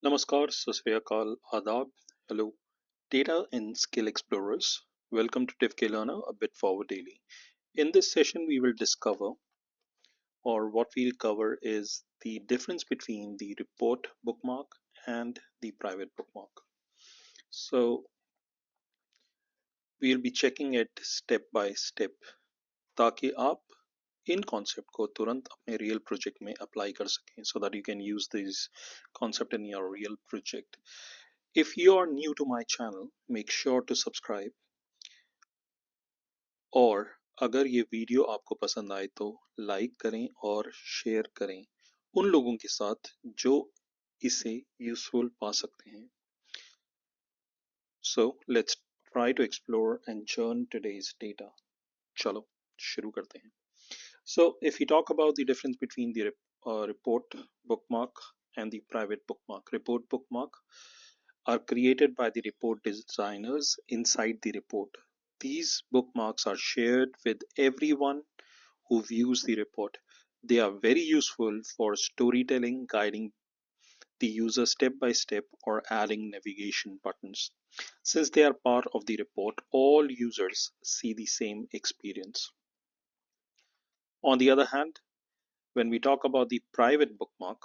Namaskar, Akal, Adab, hello, data and skill explorers. Welcome to DivKLearner, a bit forward daily. In this session, we will discover, or what we'll cover is the difference between the report bookmark and the private bookmark. So we'll be checking it step by step ताकि आप इन concept को तुरंत अपने real project में apply कर सकें so that you can use this concept in your real project. If you are new to my channel, make sure to subscribe. और अगर ये वीडियो आपको पसंद आए तो लाइक करें और शेयर करें उन लोगों के साथ जो इसे यूजफुल पा सकते हैं. So let's try to explore and churn today's data. चलो शुरू करते हैं. So if we talk about the difference between the report bookmark and the private bookmark, report bookmark are created by the report designers inside the report. These bookmarks are shared with everyone who views the report. They are very useful for storytelling, guiding the user step by step, or adding navigation buttons. Since they are part of the report, all users see the same experience. On the other hand, when we talk about the private bookmark,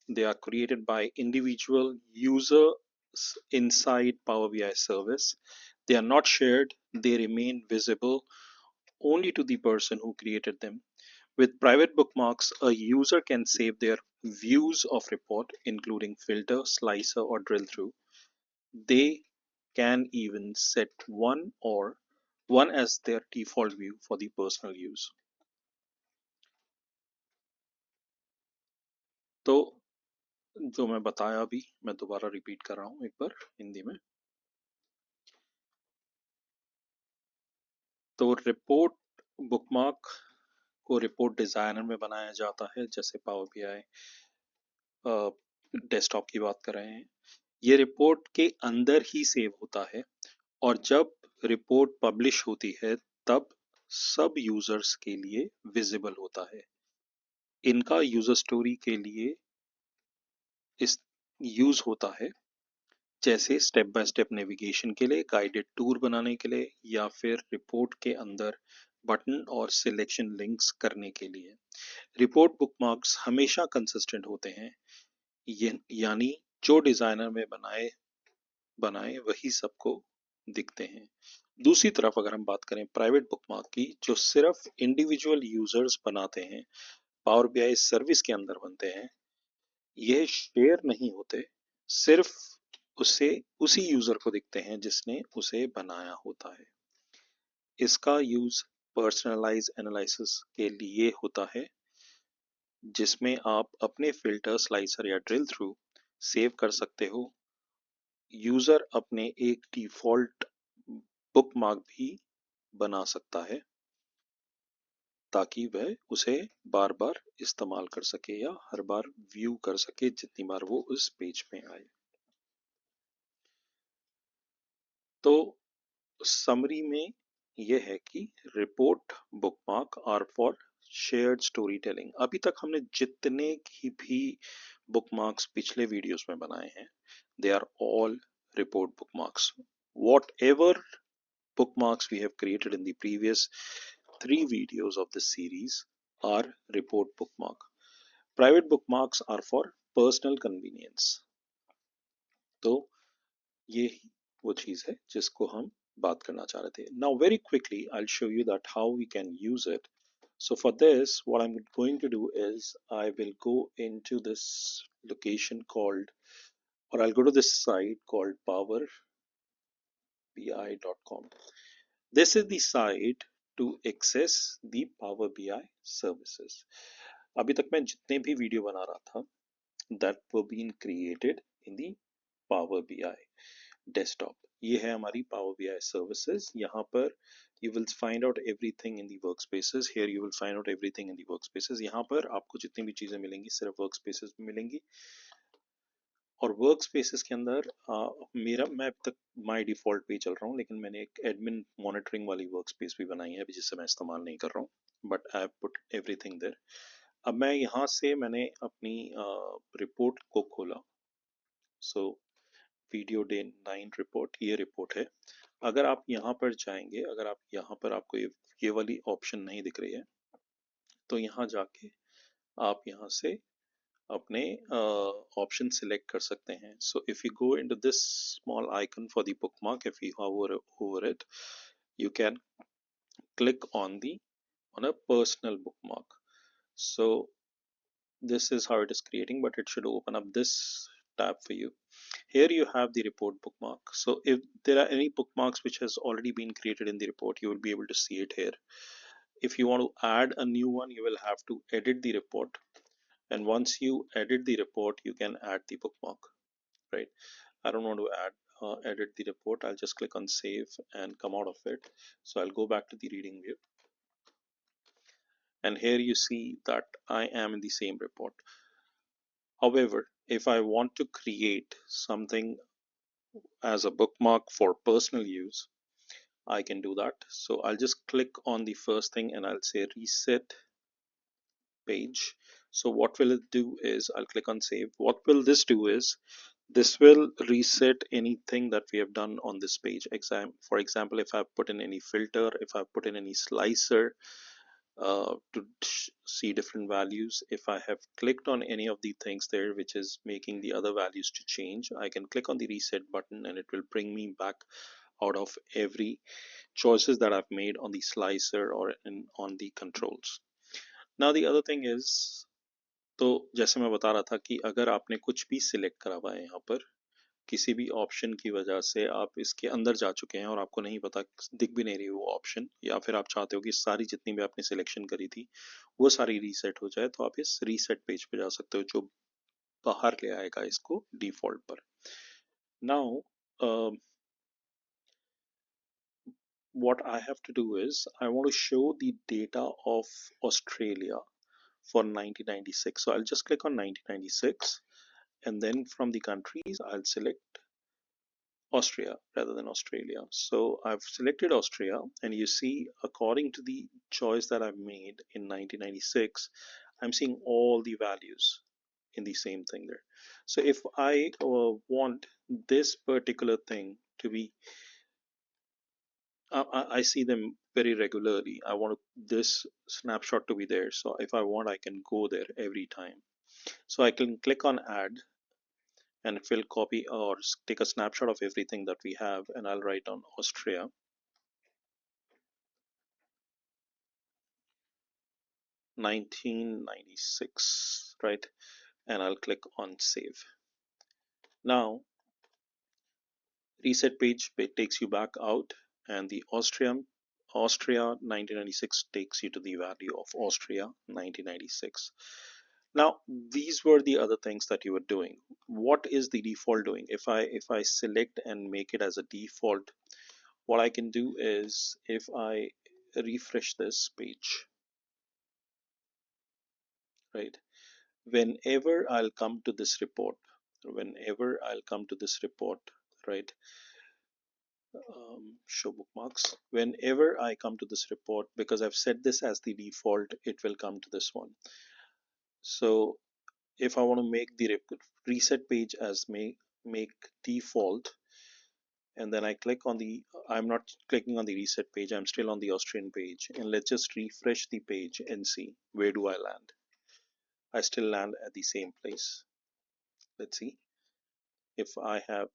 they are created by individual users inside Power BI service. They are not shared, they remain visible only to the person who created them. With private bookmarks, a user can save their views of report, including filter, slicer, or drill through. They can even set one as their default view for the personal use. तो जो मैं बताया अभी मैं दोबारा repeat कर रहा हूँ एक बार हिंदी में. तो रिपोर्ट बुकमार्क को रिपोर्ट डिजाइनर में बनाया जाता है, जैसे पावर बीआई डेस्कटॉप की बात कर रहे हैं. ये रिपोर्ट के अंदर ही सेव होता है और जब रिपोर्ट पब्लिश होती है तब सब यूजर्स के लिए विजिबल होता है. इनका यूजर स्टोरी के लिए इस यूज होता है, जैसे स्टेप बाय स्टेप नेविगेशन के लिए, गाइडेड टूर बनाने के लिए, या फिर रिपोर्ट के अंदर बटन और सिलेक्शन लिंक्स करने के लिए. रिपोर्ट बुकमार्क्स हमेशा कंसिस्टेंट होते हैं, यानी जो डिजाइनर में बनाए वही सबको दिखते हैं. दूसरी तरफ अगर हम बात करें प्राइवेट बुकमार्क की, जो सिर्फ इंडिविजुअल यूजर्स बनाते हैं, पावर बीआई सर्विस के अंदर बनते हैं, यह शेयर नहीं होते, सिर्फ उसी यूजर को दिखते हैं जिसने उसे बनाया होता है. इसका यूज पर्सनलाइज एनालिसिस के लिए होता है, जिसमें आप अपने फिल्टर, स्लाइसर या ड्रिल थ्रू सेव कर सकते हो. यूजर अपने एक डिफॉल्ट बुकमार्क भी बना सकता है ताकि वह उसे बार बार इस्तेमाल कर सके या हर बार व्यू कर सके जितनी बार वो उस पेज में आए. तो समरी में यह है कि report bookmark are for shared storytelling. अभी तक हमने जितने भी बुकमार्क्स पिछले वीडियोस में बनाए हैं, they are all report bookmarks. Whatever bookmarks we have created in the previous 3 videos of this series are report bookmark. Private bookmarks are for personal convenience. तो ये वो चीज है जिसको हम बात करना चाह रहे थे. Now very quickly I'll show you that how we can use it. So for this, what I'm going to do is I will go into this location called, or I'll go to this site called powerbi.com. This is the site to access the Power BI services. अभी तक मैं जितने भी video बना रहा था, that were being created in the Power BI desktop. ये है हमारी Power BI services. यहाँ पर you will find out everything in the workspaces. Here you will find out everything in the workspaces. यहाँ पर आपको जितनी भी चीजें मिलेंगी सिर्फ workspaces में मिलेंगी. और वर्क स्पेसेस के अंदर मैं अब तक माय डिफॉल्ट पे चल रहा हूँ, लेकिन मैंने एक एडमिन मॉनिटरिंग वाली वर्क स्पेस भी बनाई है अभी, जिससे मैं इस्तेमाल नहीं कर रहा हूँ, but I have put everything there. अब मैं यहाँ से मैंने अपनी रिपोर्ट को खोला. सो वीडियो डे 9 रिपोर्ट, ये रिपोर्ट है। अगर आप यहाँ पर जाएंगे, अगर आप यहाँ पर आपको ये वाली ऑप्शन नहीं दिख रही है, तो यहाँ जाके आप यहाँ से अपने ऑप्शन सिलेक्ट कर सकते हैं। So if you go into this small icon for the bookmark, if you hover over it, you can click on a personal bookmark. So this is how it is creating, but it should open up this tab for you. Here you have the report bookmark. So if there are any bookmarks which has already been created in the report, you will be able to see it here. If you want to add a new one, you will have to edit the report, and once you edit the report, you can add the bookmark, right? I don't want to edit the report. I'll just click on save and come out of it. So I'll go back to the reading view, and here you see that I am in the same report. However, if I want to create something as a bookmark for personal use, I can do that. So I'll just click on the first thing and I'll say reset page. So what will it do is, I'll click on save. What will this do is, this will reset anything that we have done on this page. For example, if I've put in any filter, if I've put in any slicer to see different values, if I have clicked on any of the things there which is making the other values to change, I can click on the reset button and it will bring me back out of every choices that I've made on the slicer or on the controls. Now the other thing is, तो जैसे मैं बता रहा था कि अगर आपने कुछ भी सिलेक्ट करा हुआ है यहाँ पर, किसी भी ऑप्शन की वजह से आप इसके अंदर जा चुके हैं और आपको नहीं पता, दिख भी नहीं रही वो ऑप्शन, या फिर आप चाहते हो कि सारी जितनी भी आपने सिलेक्शन करी थी वो सारी रीसेट हो जाए, तो आप इस रीसेट पेज पे जा सकते हो जो बाहर ले आएगा इसको डिफॉल्ट पर. Now what I have to do is, I want to show the data of Australia for 1996. So I'll just click on 1996, and then from the countries I'll select Austria rather than Australia. So I've selected Austria, and you see, according to the choice that I've made in 1996, I'm seeing all the values in the same thing there. So if I want this particular thing to be, I see them very regularly. I want this snapshot to be there. So if I want, I can go there every time. So I can click on add, and it will copy or take a snapshot of everything that we have, and I'll write on Austria. 1996, right? And I'll click on save. Now reset page takes you back out, and the Austria 1996 takes you to the value of Austria 1996. Now these were the other things that you were doing. What is the default doing? If I select and make it as a default, what I can do is, if I refresh this page, right, whenever I'll come to this report, right, show bookmarks, whenever I come to this report, because I've set this as the default, it will come to this one. So if I want to make the reset page as make default, and then I click on the, I'm not clicking on the reset page, I'm still on the Austrian page, and let's just refresh the page and see where do I land. I still land at the same place. Let's see if I have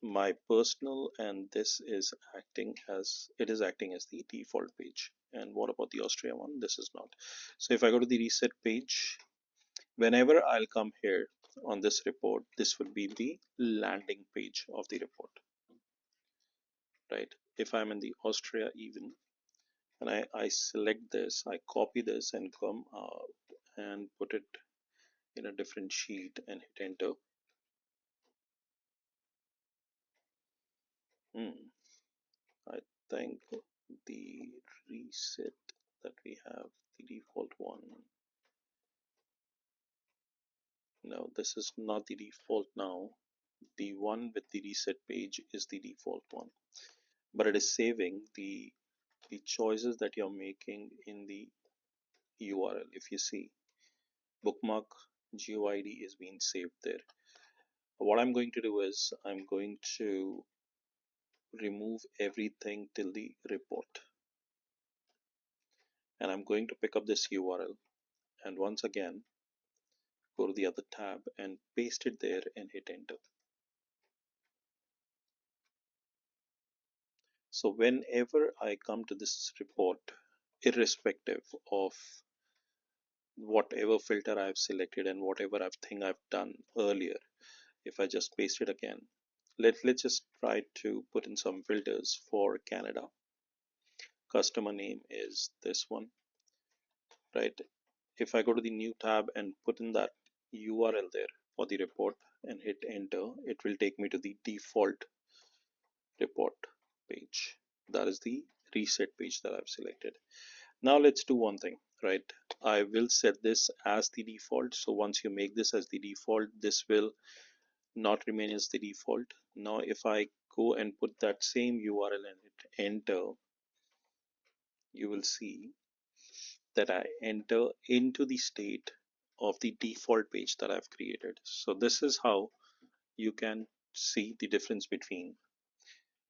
my personal, and this is acting as, it is acting as the default page. And what about the Austria one? This is not. So if I go to the reset page, whenever I'll come here on this report, this would be the landing page of the report, right? If I'm in the Austria even, and I select this, I copy this and come out and put it in a different sheet and hit enter. I think the reset that we have, the default one, no, this is not the default now. The one with the reset page is the default one, but it is saving the choices that you're making in the URL. If you see, bookmark GeoID is being saved there. What I'm going to do is I'm going to remove everything till the report, and I'm going to pick up this URL and once again go to the other tab and paste it there and hit enter. So whenever I come to this report, irrespective of whatever filter I've selected and whatever I've done earlier, if I just paste it again, let's just try to put in some filters for Canada. Customer name is this one, right? If I go to the new tab and put in that URL there for the report and hit enter, it will take me to the default report page. That is the reset page that I've selected. Now let's do one thing, right? I will set this as the default. So once you make this as the default, this will not remain as the default. Now if I go and put that same URL and hit enter, you will see that I enter into the state of the default page that I've created. So this is how you can see the difference between,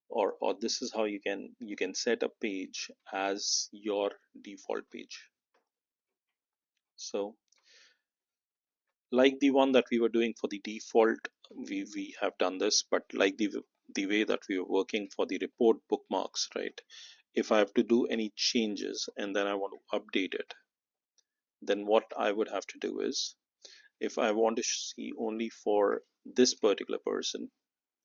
or this is how you can set a page as your default page. So like the one that we were doing for the default, we have done this, but like the way that we were working for the report bookmarks, right? If I have to do any changes and then I want to update it, then what I would have to do is, if I want to see only for this particular person,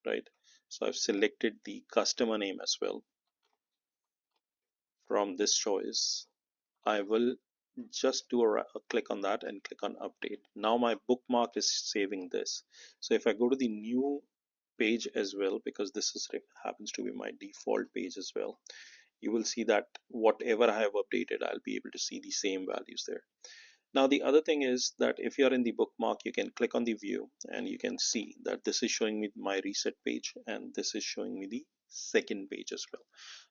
right? So I've selected the customer name as well. From this choice, I will just do a click on that and click on update. Now my bookmark is saving this. So if I go to the new page as well, because this is happens to be my default page as well, you will see that whatever I have updated, I'll be able to see the same values there. Now the other thing is that if you're in the bookmark, you can click on the view and you can see that this is showing me my reset page and this is showing me the second page as well.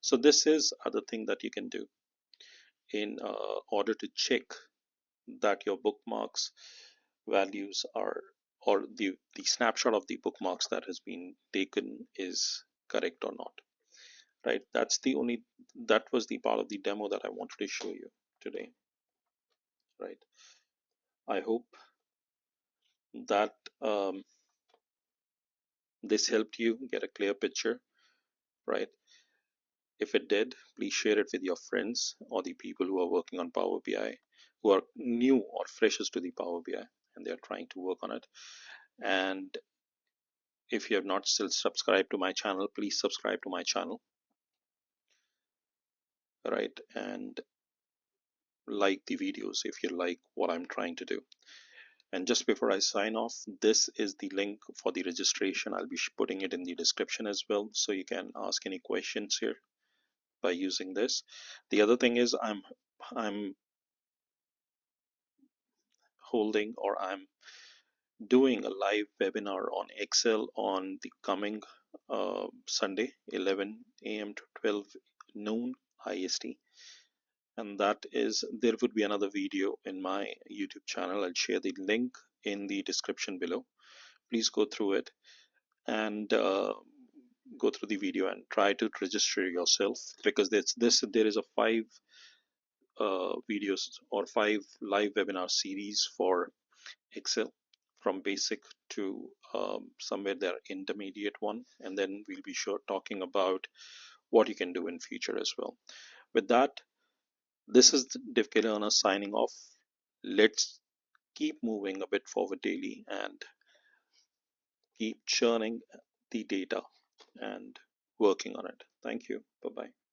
So this is other thing that you can do in order to check that your bookmarks values are, or the snapshot of the bookmarks that has been taken is correct or not, right? That was the part of the demo that I wanted to show you today, right? I hope that this helped you get a clear picture, right? If it did, please share it with your friends or the people who are working on Power BI, who are new or freshers to the Power BI and they're trying to work on it. And if you have not still subscribed to my channel, please subscribe to my channel, right? And like the videos if you like what I'm trying to do. And just before I sign off, this is the link for the registration. I'll be putting it in the description as well, so you can ask any questions here by using this. The other thing is I'm holding, or I'm doing a live webinar on Excel on the coming Sunday, 11 a.m. to 12 noon IST. And that is, there would be another video in my YouTube channel. I'll share the link in the description below. Please go through it and go through the video and try to register yourself, because there is a 5 videos or 5 live webinar series for Excel, from basic to somewhere there intermediate one, and then we'll be sure talking about what you can do in future as well. With that, this is DivKLearner signing off. Let's keep moving a bit forward daily and keep churning the data and working on it. Thank you. Bye bye.